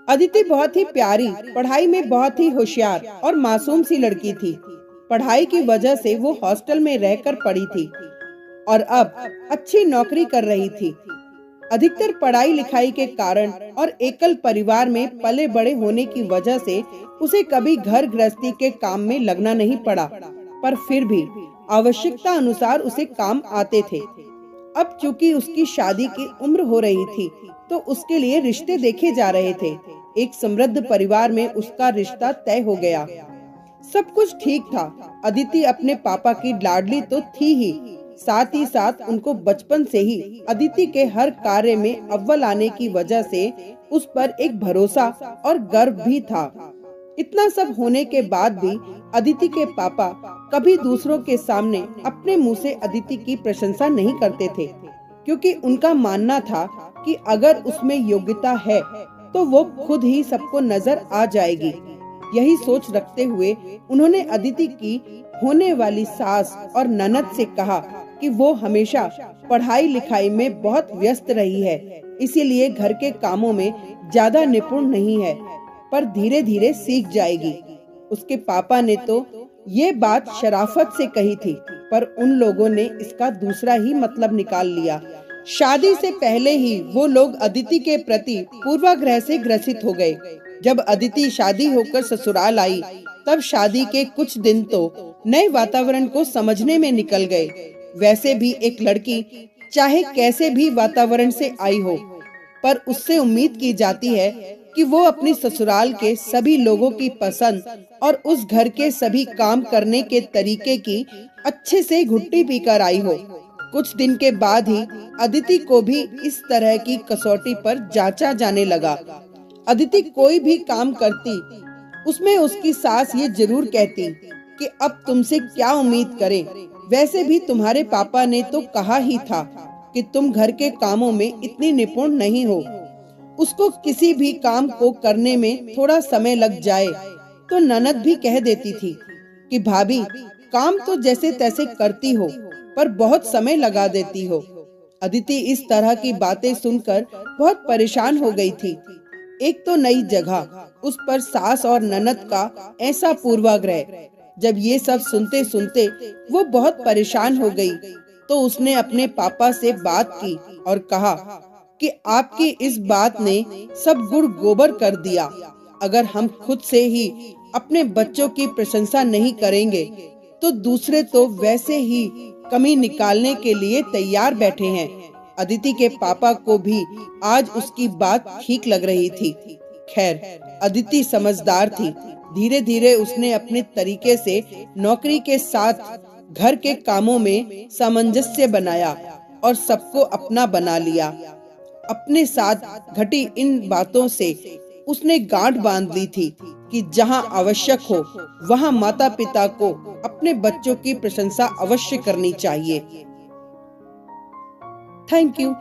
अदिति बहुत ही प्यारी, पढ़ाई में बहुत ही होशियार और मासूम सी लड़की थी। पढ़ाई की वजह से वो हॉस्टल में रहकर पढ़ी थी और अब अच्छी नौकरी कर रही थी। अधिकतर पढ़ाई लिखाई के कारण और एकल परिवार में पले बड़े होने की वजह से उसे कभी घर गृहस्थी के काम में लगना नहीं पड़ा, पर फिर भी आवश्यकता अनुसार उसे काम आते थे। अब चूंकि उसकी शादी की उम्र हो रही थी, तो उसके लिए रिश्ते देखे जा रहे थे। एक समृद्ध परिवार में उसका रिश्ता तय हो गया। सब कुछ ठीक था। अदिति अपने पापा की लाडली तो थी ही, साथ ही साथ उनको बचपन से ही अदिति के हर कार्य में अव्वल आने की वजह से उस पर एक भरोसा और गर्व भी था। इतना सब होने के बाद भी अदिति के पापा कभी दूसरों के सामने अपने मुंह से अदिति की प्रशंसा नहीं करते थे, क्योंकि उनका मानना था कि अगर उसमें योग्यता है तो वो खुद ही सबको नजर आ जाएगी। यही सोच रखते हुए उन्होंने अदिति की होने वाली सास और ननद से कहा कि वो हमेशा पढ़ाई लिखाई में बहुत व्यस्त रही है, इसीलिए घर के कामों में ज्यादा निपुण नहीं है, पर धीरे धीरे सीख जाएगी। उसके पापा ने तो ये बात शराफत से कही थी, पर उन लोगों ने इसका दूसरा ही मतलब निकाल लिया। शादी से पहले ही वो लोग अदिति के प्रति पूर्वाग्रह से ग्रसित हो गए। जब अदिति शादी होकर ससुराल आई, तब शादी के कुछ दिन तो नए वातावरण को समझने में निकल गए। वैसे भी एक लड़की चाहे कैसे भी वातावरण से आई हो, पर उससे उम्मीद की जाती है कि वो अपनी ससुराल के सभी लोगों की पसंद और उस घर के सभी काम करने के तरीके की अच्छे से घुट्टी पीकर आई हो। कुछ दिन के बाद ही अदिति को भी इस तरह की कसौटी पर जांचा जाने लगा। अदिति कोई भी काम करती, उसमें उसकी सास ये जरूर कहती कि अब तुमसे क्या उम्मीद करें, वैसे भी तुम्हारे पापा ने तो कहा ही था कि तुम घर के कामों में इतनी निपुण नहीं हो। उसको किसी भी काम को करने में थोड़ा समय लग जाए तो ननद भी कह देती थी कि भाभी काम तो जैसे तैसे करती हो, पर बहुत समय लगा देती हो। अदिति इस तरह की बातें सुनकर बहुत परेशान हो गई थी। एक तो नई जगह, उस पर सास और ननद का ऐसा पूर्वाग्रह। जब ये सब सुनते सुनते वो बहुत परेशान हो गई, तो उसने अपने पापा से बात की और कहा कि आपकी इस बात ने सब गुड़ गोबर कर दिया। अगर हम खुद से ही अपने बच्चों की प्रशंसा नहीं करेंगे, तो दूसरे तो वैसे ही कमी निकालने के लिए तैयार बैठे हैं। अदिति के पापा को भी आज उसकी बात ठीक लग रही थी। खैर, अदिति समझदार थी। धीरे धीरे उसने अपने तरीके से नौकरी के साथ घर के कामों में सामंजस्य बनाया और सबको अपना बना लिया। अपने साथ घटी इन बातों से उसने गांठ बांध ली थी कि जहां आवश्यक हो, वहां माता पिता को अपने बच्चों की प्रशंसा अवश्य करनी चाहिए। Thank you.